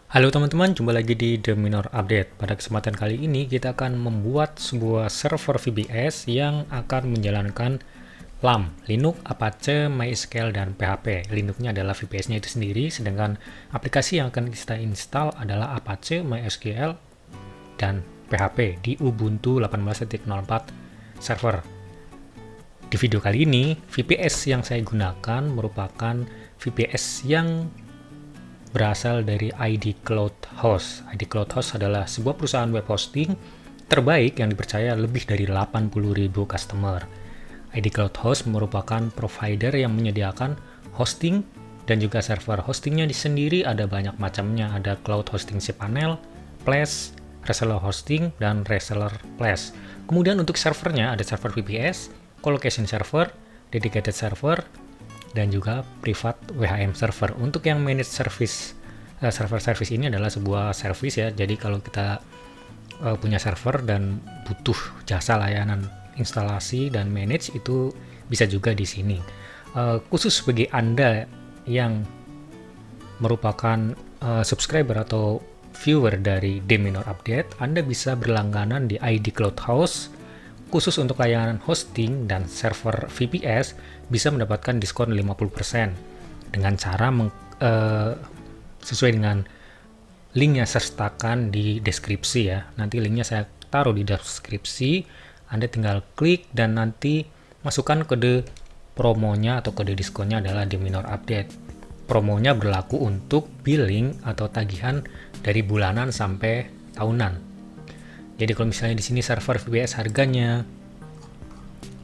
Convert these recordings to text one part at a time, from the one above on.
Halo teman-teman, jumpa lagi di The Minor Update. Pada kesempatan kali ini kita akan membuat sebuah server VPS yang akan menjalankan LAM, Linux, Apache, MySQL, dan PHP. Linux-nya adalah VPS-nya itu sendiri, sedangkan aplikasi yang akan kita install adalah Apache, MySQL, dan PHP di Ubuntu 18.04 server. Di video kali ini, VPS yang saya gunakan merupakan VPS yang berasal dari ID Cloud Host. ID Cloud Host adalah sebuah perusahaan web hosting terbaik yang dipercaya lebih dari 80.000 customer. ID Cloud Host merupakan provider yang menyediakan hosting dan juga server. Hostingnya sendiri ada banyak macamnya, ada cloud hosting cPanel, Flash, reseller hosting, dan reseller Flash. Kemudian untuk servernya ada server VPS, colocation server, dedicated server, dan juga private WHM server. Untuk yang managed service, server service ini adalah sebuah service ya. Jadi kalau kita punya server dan butuh jasa layanan instalasi dan manage, itu bisa juga di sini. Khusus bagi Anda yang merupakan subscriber atau viewer dari The Minor Update, Anda bisa berlangganan di ID Cloud Host. Khusus untuk layanan hosting dan server VPS bisa mendapatkan diskon 50% dengan cara sesuai dengan link yang saya sertakan di deskripsi ya. Nanti linknya saya taruh di deskripsi, Anda tinggal klik dan nanti masukkan kode promonya atau kode diskonnya adalah The Minor Update. Promonya berlaku untuk billing atau tagihan dari bulanan sampai tahunan. Jadi kalau misalnya di sini server VPS harganya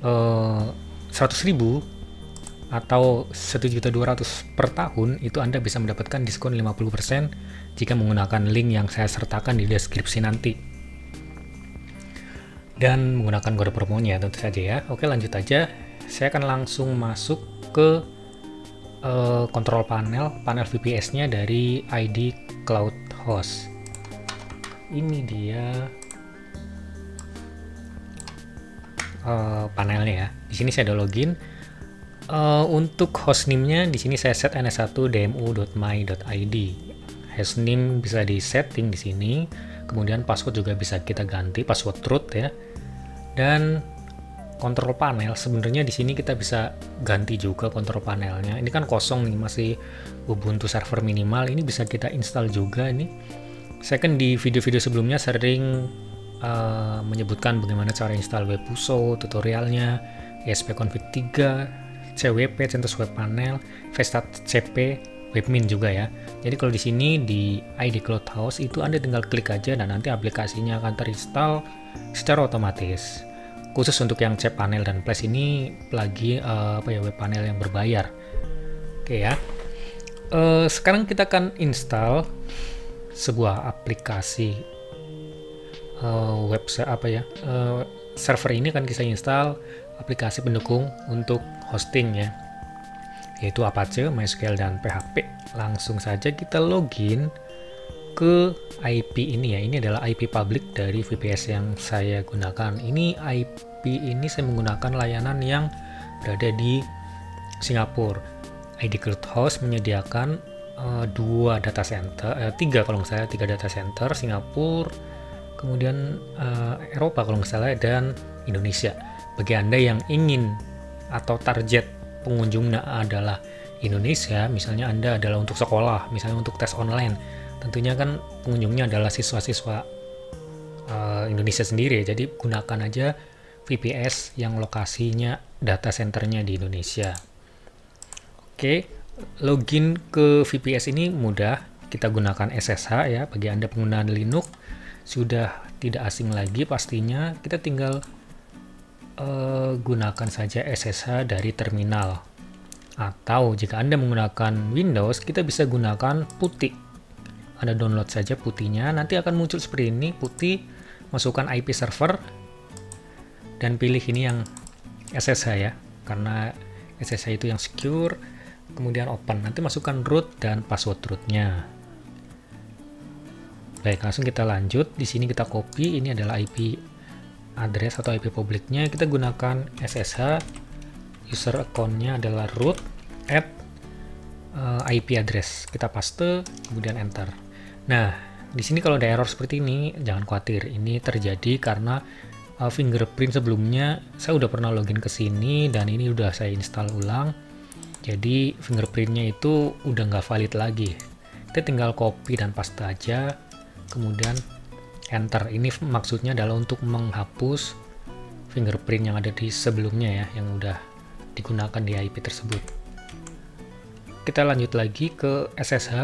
100.000 atau 1.200.000 per tahun, itu Anda bisa mendapatkan diskon 50% jika menggunakan link yang saya sertakan di deskripsi nanti. Dan menggunakan kode promonya tentu saja ya. Oke, lanjut aja. Saya akan langsung masuk ke kontrol panel VPS-nya dari ID Cloud Host. Ini dia panelnya ya. Di sini saya udah login. Untuk hostname-nya di sini saya set ns1dmu.my.id. Hostname bisa di setting di sini. Kemudian password juga bisa kita ganti password root ya. Dan kontrol panel sebenarnya di sini kita bisa ganti juga kontrol panelnya. Ini kan kosong nih, masih Ubuntu server minimal. Ini bisa kita install juga ini. Saya kan di video-video sebelumnya sering menyebutkan bagaimana cara install Webuso, tutorialnya, ESP-config 3, CWP, CentOS Web Panel, Vestat CP, Webmin juga ya. Jadi kalau di sini di ID Cloud Host itu Anda tinggal klik aja dan nanti aplikasinya akan terinstall secara otomatis. Khusus untuk yang cPanel dan Flash ini lagi web panel yang berbayar. Oke ya. Sekarang kita akan install sebuah aplikasi website server ini akan kita install aplikasi pendukung untuk hosting ya, yaitu Apache, MySQL, dan PHP. Langsung saja kita login ke IP ini ya. Ini adalah IP public dari VPS yang saya gunakan. Ini IP ini saya menggunakan layanan yang berada di Singapura. ID Cloud Host menyediakan dua data center, tiga kalau nggak salah, 3 data center, Singapura, kemudian Eropa kalau nggak salah, dan Indonesia. Bagi Anda yang ingin atau target pengunjungnya adalah Indonesia, misalnya Anda adalah untuk sekolah, misalnya untuk tes online, tentunya kan pengunjungnya adalah siswa-siswa Indonesia sendiri, jadi gunakan aja VPS yang lokasinya data centernya di Indonesia. Oke, login ke VPS ini mudah, kita gunakan SSH ya. Bagi Anda pengguna Linux sudah tidak asing lagi pastinya, kita tinggal gunakan saja SSH dari terminal. Atau jika Anda menggunakan Windows, kita bisa gunakan putih. Anda download saja putihnya, nanti akan muncul seperti ini, putih, masukkan IP server, dan pilih ini yang SSH ya, karena SSH itu yang secure. Kemudian open, nanti masukkan root dan password rootnya. Baik, langsung kita lanjut. Di sini kita copy, ini adalah IP address atau IP publiknya. Kita gunakan SSH, user account-nya adalah root, IP address. Kita paste, kemudian enter. Nah, di sini kalau ada error seperti ini, jangan khawatir. Ini terjadi karena fingerprint sebelumnya saya udah pernah login ke sini dan ini udah saya install ulang. Jadi fingerprintnya itu udah nggak valid lagi. Kita tinggal copy dan paste aja, kemudian enter. Ini maksudnya adalah untuk menghapus fingerprint yang ada di sebelumnya ya, yang udah digunakan di IP tersebut. Kita lanjut lagi ke SSH,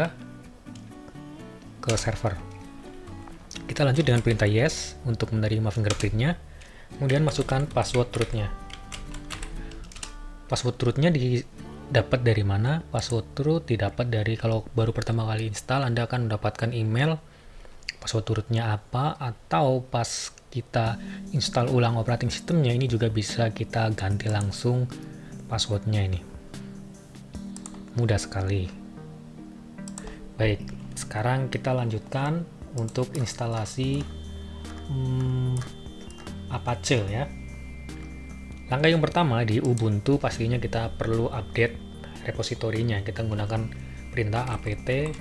ke server. Kita lanjut dengan perintah yes untuk menerima fingerprintnya, kemudian masukkan password rootnya. Password rootnya didapat dari mana? Password root didapat dari, kalau baru pertama kali install Anda akan mendapatkan email password rootnya apa, atau pas kita install ulang operating systemnya ini juga bisa kita ganti langsung passwordnya. Ini mudah sekali. Baik, sekarang kita lanjutkan untuk instalasi Apache ya. Langkah yang pertama, di Ubuntu pastinya kita perlu update repositorinya. Kita menggunakan perintah apt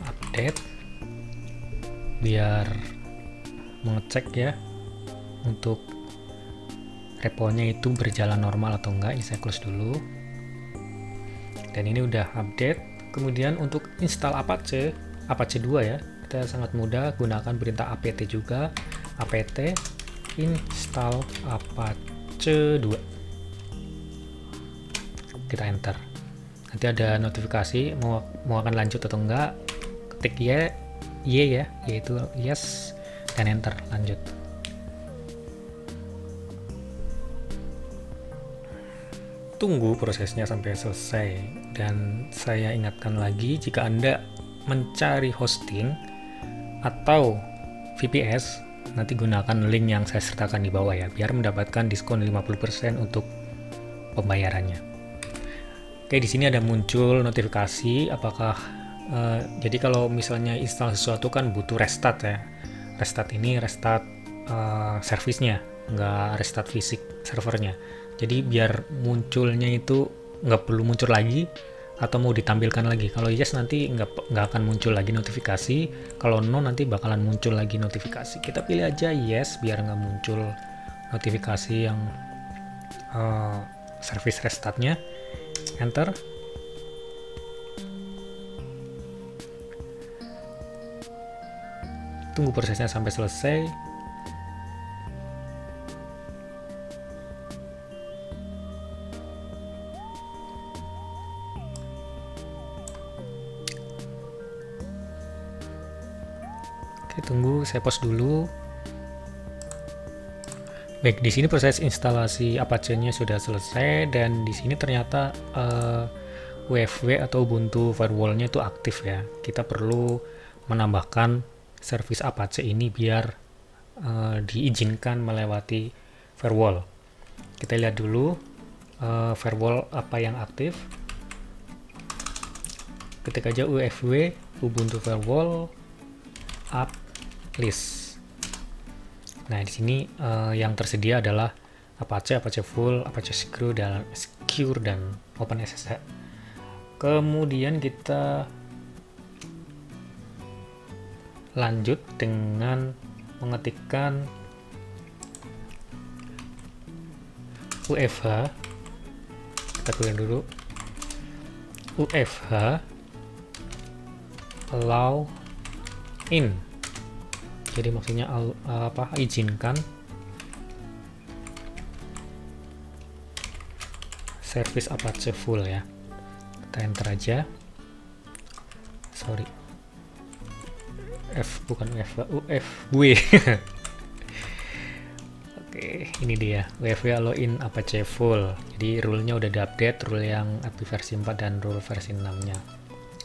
update biar mengecek ya untuk reponya itu berjalan normal atau enggak. Ini saya close dulu. Dan ini udah update. Kemudian untuk install Apache 2 ya, kita sangat mudah, gunakan perintah apt juga, apt install Apache 2. Kita enter. Nanti ada notifikasi mau akan lanjut atau enggak. Ketik Y ya, yaitu yes, dan enter, lanjut. Tunggu prosesnya sampai selesai. Dan saya ingatkan lagi, jika Anda mencari hosting atau VPS, nanti gunakan link yang saya sertakan di bawah ya, biar mendapatkan diskon 50% untuk pembayarannya. Oke, di sini ada muncul notifikasi apakah jadi kalau misalnya install sesuatu kan butuh restart ya. Restart ini restart servisnya, nggak restart fisik servernya. Jadi biar munculnya itu nggak perlu muncul lagi atau mau ditampilkan lagi. Kalau yes nanti nggak akan muncul lagi notifikasi. Kalau no nanti bakalan muncul lagi notifikasi. Kita pilih aja yes biar nggak muncul notifikasi yang service restartnya. Enter. Tunggu prosesnya sampai selesai. Oke, tunggu, saya pause dulu. Baik, di sini proses instalasi Apache-nya sudah selesai dan di sini ternyata UEFW atau Ubuntu Firewall-nya itu aktif ya. Kita perlu menambahkan service Apache ini biar diizinkan melewati firewall. Kita lihat dulu firewall apa yang aktif. Ketik aja UEFW Ubuntu Firewall app list. Nah, di sini yang tersedia adalah Apache, Apache Full, Apache Secure dan OpenSSH. Kemudian kita lanjut dengan mengetikkan UFH. Kita keluar dulu UFH allow in, jadi maksudnya izinkan service Apache full ya. Kita enter aja, sorry bukan UFW. Oke, ini dia UFW allow in Apache full. Jadi rule-nya udah diupdate, rule yang API versi 4 dan rule versi 6-nya.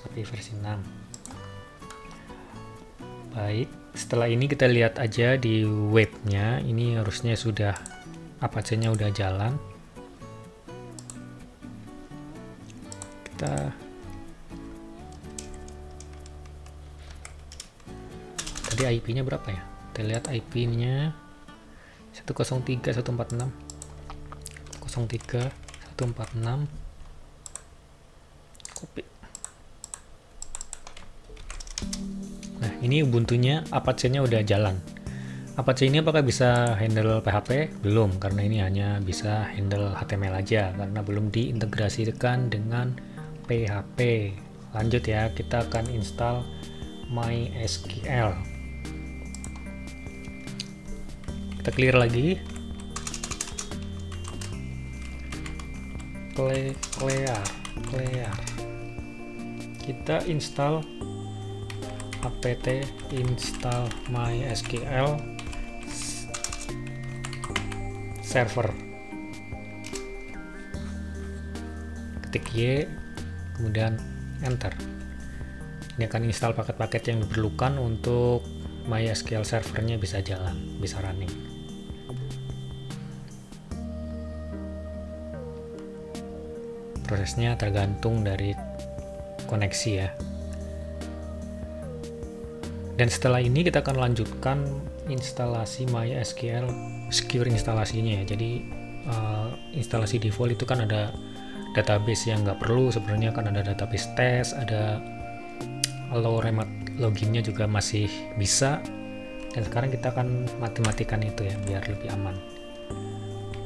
API versi 6. Baik, setelah ini kita lihat aja di webnya. Ini harusnya sudah Apache-nya udah jalan. Tadi IP-nya berapa ya? Kita lihat IP-nya 103.146 103.146. Copy. Nah, ini Ubuntu-nya, Apache-nya udah jalan. Apache ini apakah bisa handle PHP? Belum, karena ini hanya bisa handle HTML aja, karena belum diintegrasikan dengan PHP. Lanjut ya, kita akan install MySQL. Kita clear lagi. Clear. Kita install apt install MySQL server. Ketik Y, kemudian enter. Ini akan install paket-paket yang diperlukan untuk MySQL servernya bisa jalan, bisa running. Prosesnya tergantung dari koneksi ya. Dan setelah ini kita akan lanjutkan instalasi MySQL secure instalasinya ya. Jadi instalasi default itu kan ada database yang nggak perlu, sebenarnya kan ada database test, ada allow remote loginnya juga masih bisa. Dan sekarang kita akan mati-matikan itu ya biar lebih aman.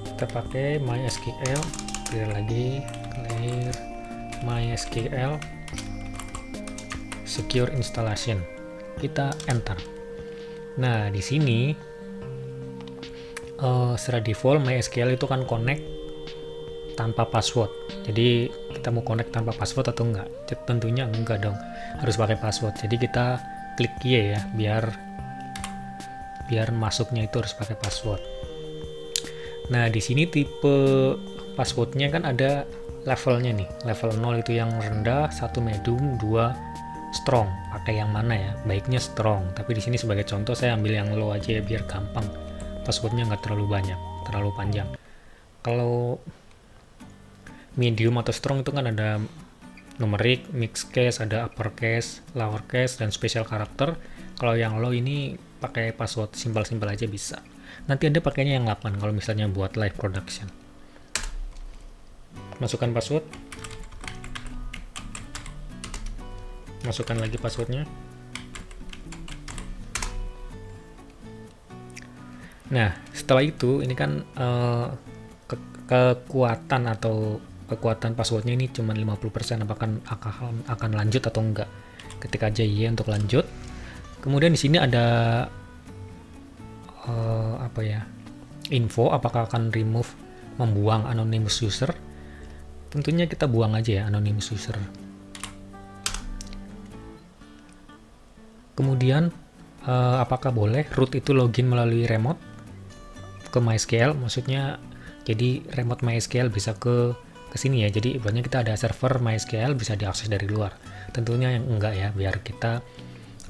Kita pakai MySQL, clear lagi, clear MySQL secure installation. Kita enter. Nah, di sini secara default MySQL itu kan connect tanpa password. Jadi kita mau connect tanpa password atau enggak? Tentunya enggak dong, harus pakai password. Jadi kita klik Y ya, biar masuknya itu harus pakai password. Nah, di sini tipe passwordnya kan ada levelnya nih. Level 0 itu yang rendah, 1 medium, 2 strong. Pakai yang mana ya? Baiknya strong. Tapi di sini sebagai contoh saya ambil yang low aja ya biar gampang. Passwordnya nggak terlalu banyak, terlalu panjang. Kalau medium atau strong itu kan ada numerik, mixed case, ada uppercase, lowercase, dan special character. Kalau yang low ini pakai password simpel-simpel aja bisa. Nanti Anda pakainya yang 8 kalau misalnya buat live production. Masukkan password. Masukkan lagi passwordnya. Nah, setelah itu ini kan kekuatan passwordnya ini cuma 50%, apakah akan lanjut atau enggak. Ketik aja Y untuk lanjut. Kemudian di sini ada info apakah akan membuang anonymous user. Tentunya kita buang aja ya anonymous user. Kemudian apakah boleh root itu login melalui remote ke MySQL, maksudnya jadi remote MySQL bisa ke sini ya. Jadi ibaratnya kita ada server MySQL bisa diakses dari luar. Tentunya yang enggak ya, biar kita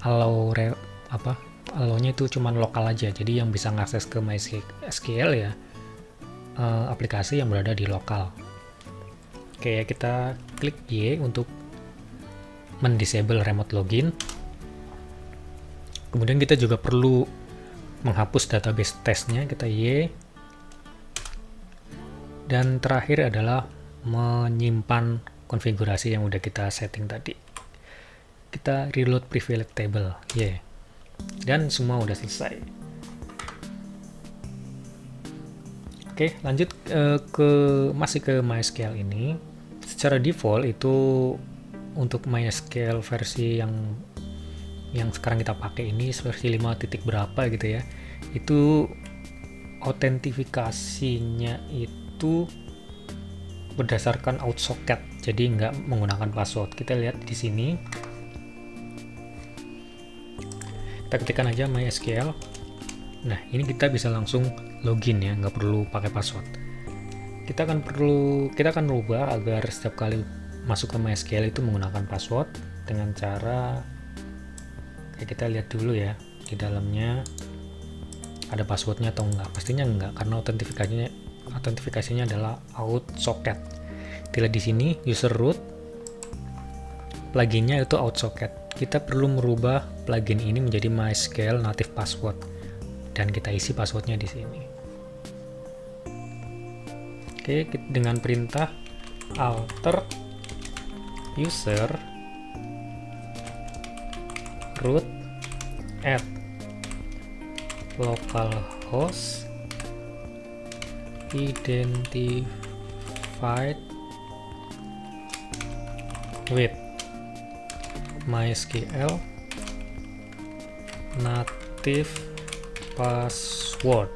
allow-nya itu cuman lokal aja. Jadi yang bisa ngakses ke MySQL ya aplikasi yang berada di lokal. Oke, kita klik Y untuk mendisable remote login. Kemudian kita juga perlu menghapus database testnya, kita Y. Dan terakhir adalah menyimpan konfigurasi yang udah kita setting tadi. Kita reload privilege table, Y. Dan semua udah selesai. Oke, lanjut masih ke MySQL ini. Secara default itu untuk MySQL versi yang sekarang kita pakai ini versi 5 berapa gitu ya, itu autentifikasinya itu berdasarkan outsocket, jadi nggak menggunakan password. Kita lihat di sini, kita ketikkan aja MySQL. Nah, ini kita bisa langsung login ya, nggak perlu pakai password. Kita akan rubah agar setiap kali masuk ke MySQL itu menggunakan password dengan cara kita lihat dulu ya di dalamnya ada passwordnya atau enggak. Pastinya enggak, karena autentifikasinya adalah outsocket. Dilihat di sini user root, pluginnya itu outsocket. Kita perlu merubah plugin ini menjadi MySQL native password dan kita isi passwordnya di sini. Oke, dengan perintah alter user root add localhost identified with MySQL native password.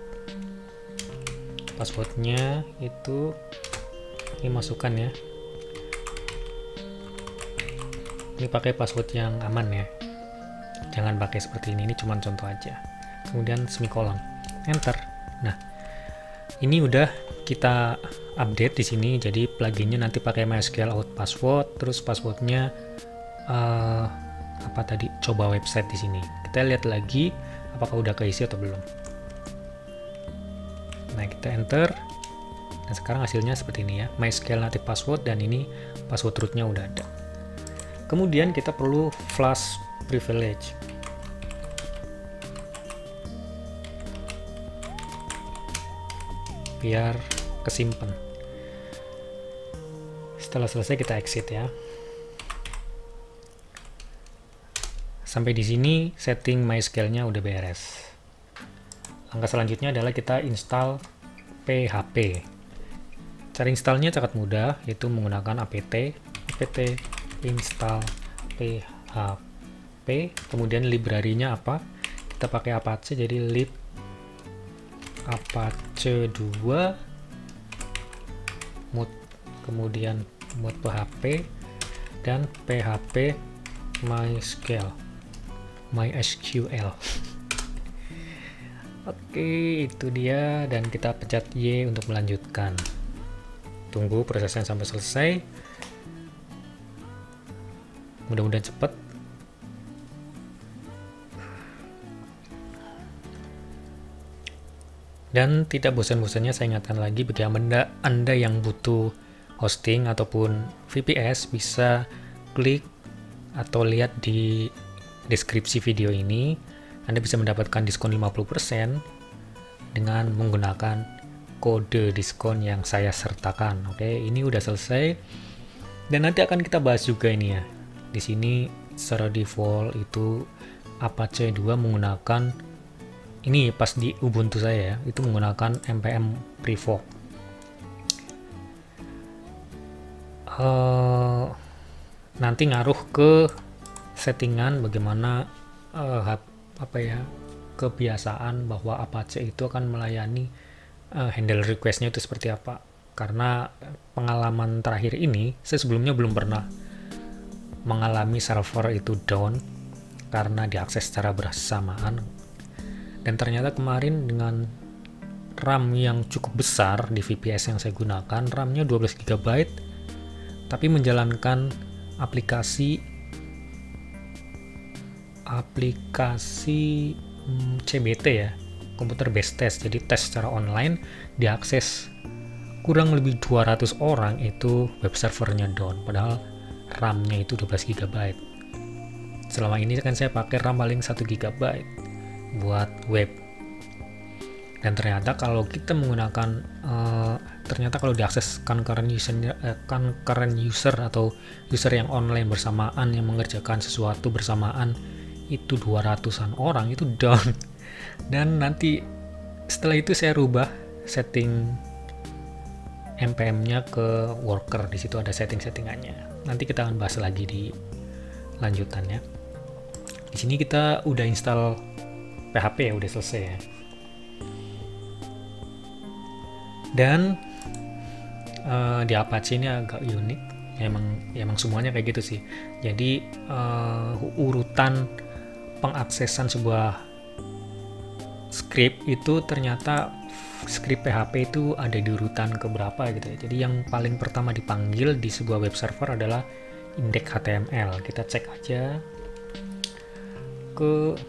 Passwordnya itu ini masukkan ya, ini pakai password yang aman ya, jangan pakai seperti ini cuma contoh aja. Kemudian semikolon, enter. Nah, ini udah kita update di sini, jadi pluginnya nanti pakai MySQL out password, terus passwordnya apa tadi, coba website di sini. Kita lihat lagi apakah udah keisi atau belum. Nah, kita enter. Nah, sekarang hasilnya seperti ini ya, MySQL native password, dan ini password rootnya udah ada. Kemudian kita perlu flash privilege. Biar kesimpan. Setelah selesai kita exit ya. Sampai di sini setting MySQL-nya udah beres. Langkah selanjutnya adalah kita install PHP. Cara installnya sangat mudah, yaitu menggunakan apt install php, kemudian library-nya apa? Kita pakai Apache, jadi lib apache 2 mood, kemudian mood php, dan php MySQL. Oke, itu dia, dan kita pencet Y untuk melanjutkan. Tunggu prosesnya sampai selesai. Mudah-mudahan cepat. Dan tidak bosan-bosannya saya ingatkan lagi, bagi Anda yang butuh hosting ataupun VPS, bisa klik atau lihat di deskripsi video ini. Anda bisa mendapatkan diskon 50% dengan menggunakan kode diskon yang saya sertakan. Oke, ini udah selesai. Dan nanti akan kita bahas juga ini ya. Di sini secara default itu Apache 2 menggunakan, ini pas di Ubuntu saya ya, itu menggunakan npm prefog. Nanti ngaruh ke settingan bagaimana kebiasaan bahwa Apache itu akan melayani handle request-nya itu seperti apa. Karena pengalaman terakhir ini, saya sebelumnya belum pernah mengalami server itu down karena diakses secara bersamaan. Dan ternyata kemarin dengan RAM yang cukup besar di VPS yang saya gunakan, RAM-nya 12 GB, tapi menjalankan aplikasi CBT ya, computer based test, jadi tes secara online, diakses kurang lebih 200 orang, itu web servernya down, padahal RAM-nya itu 12 GB. Selama ini kan saya pakai RAM paling 1 GB buat web. Dan ternyata kalau kita menggunakan ternyata kalau diakses concurrent user atau user yang online bersamaan yang mengerjakan sesuatu bersamaan, itu 200-an orang itu down. Dan nanti setelah itu saya rubah setting npm-nya ke worker. Di situ ada setting-settingannya. Nanti kita akan bahas lagi di lanjutannya. Di sini kita udah install PHP ya, udah selesai ya. Dan di Apache ini agak unik. Emang semuanya kayak gitu sih. Jadi urutan pengaksesan sebuah script itu ternyata script PHP itu ada di urutan keberapa gitu ya. Jadi yang paling pertama dipanggil di sebuah web server adalah index.html. Kita cek aja ke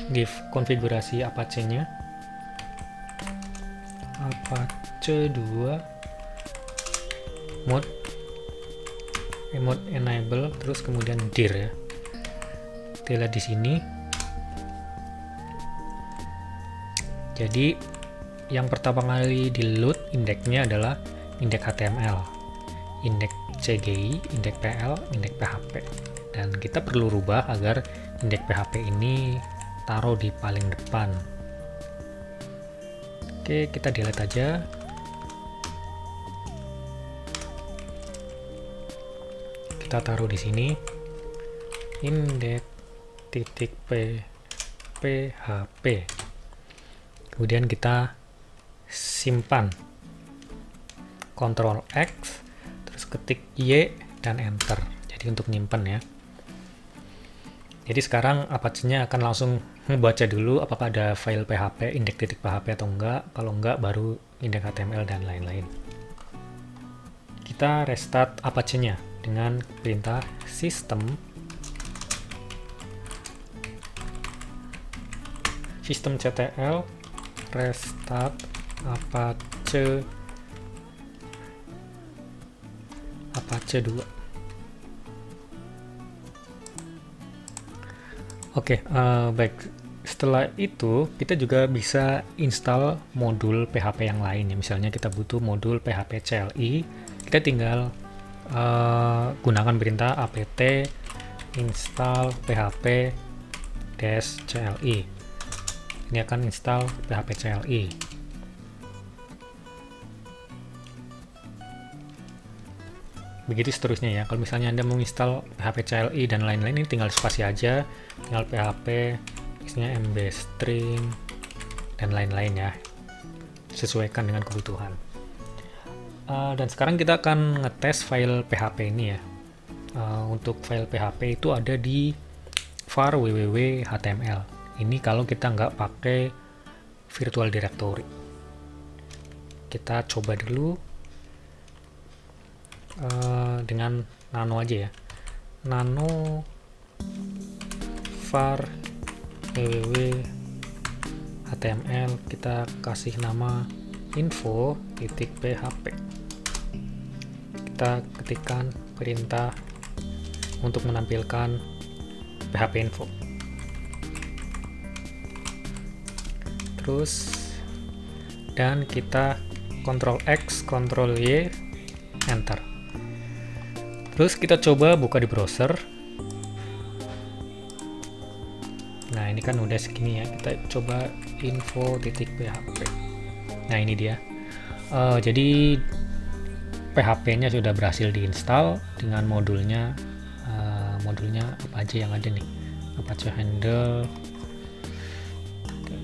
di konfigurasi Apache-nya, Apache 2 mode enable, terus kemudian dir ya. Kita lihat di sini. Jadi yang pertama kali di load indeksnya adalah indeks HTML. indeks CGI, indeks PL, indeks PHP. Dan kita perlu rubah agar indeks PHP ini taruh di paling depan. Oke, kita delete aja. Kita taruh di sini indeks.php. Kemudian kita simpan. Ctrl X, terus ketik Y dan enter. Jadi untuk nyimpen ya. Jadi sekarang Apache-nya akan langsung membaca dulu apakah ada file PHP indeks.php atau enggak. Kalau enggak, baru indeks HTML dan lain-lain. Kita restart Apache-nya dengan perintah systemctl restart Apache 2. Oke, baik. Setelah itu kita juga bisa install modul PHP yang lain ya. Misalnya kita butuh modul PHP CLI, kita tinggal gunakan perintah apt install php -cli. Ini akan install PHP CLI. Begitu seterusnya ya. Kalau misalnya Anda mau install PHP CLI dan lain-lain, ini tinggal spasi aja, tinggal PHP, misalnya MB string dan lain-lain ya. Sesuaikan dengan kebutuhan. Dan sekarang kita akan ngetes file PHP ini ya. Untuk file PHP itu ada di var www.html. Ini kalau kita nggak pakai virtual directory. Kita coba dulu dengan nano aja ya. Nano var www.html, kita kasih nama info.php. Kita ketikkan perintah untuk menampilkan PHP info. Terus dan kita Ctrl X, Ctrl Y, enter. Terus kita coba buka di browser. Nah, ini kan udah segini ya. Kita coba info.php. Nah, ini dia. Jadi PHP-nya sudah berhasil diinstal dengan modulnya. Modulnya apa aja yang ada nih? Apache Handle.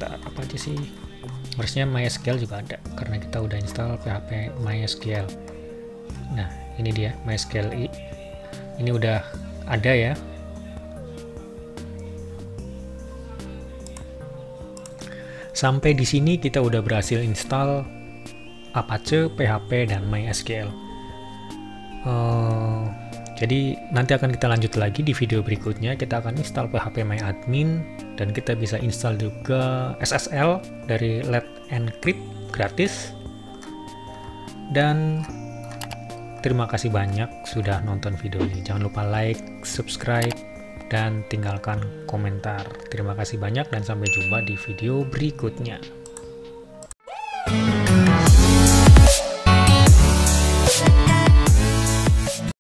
Apa aja sih? Harusnya MySQL juga ada karena kita udah install PHP MySQL. Nah, ini dia MySQL. Ini udah ada ya. Sampai di sini kita udah berhasil install Apache, PHP, dan MySQL. Jadi nanti akan kita lanjut lagi di video berikutnya. Kita akan install PHP MyAdmin dan kita bisa install juga SSL dari Let's Encrypt gratis. Dan terima kasih banyak sudah nonton video ini. Jangan lupa like, subscribe, dan tinggalkan komentar. Terima kasih banyak dan sampai jumpa di video berikutnya.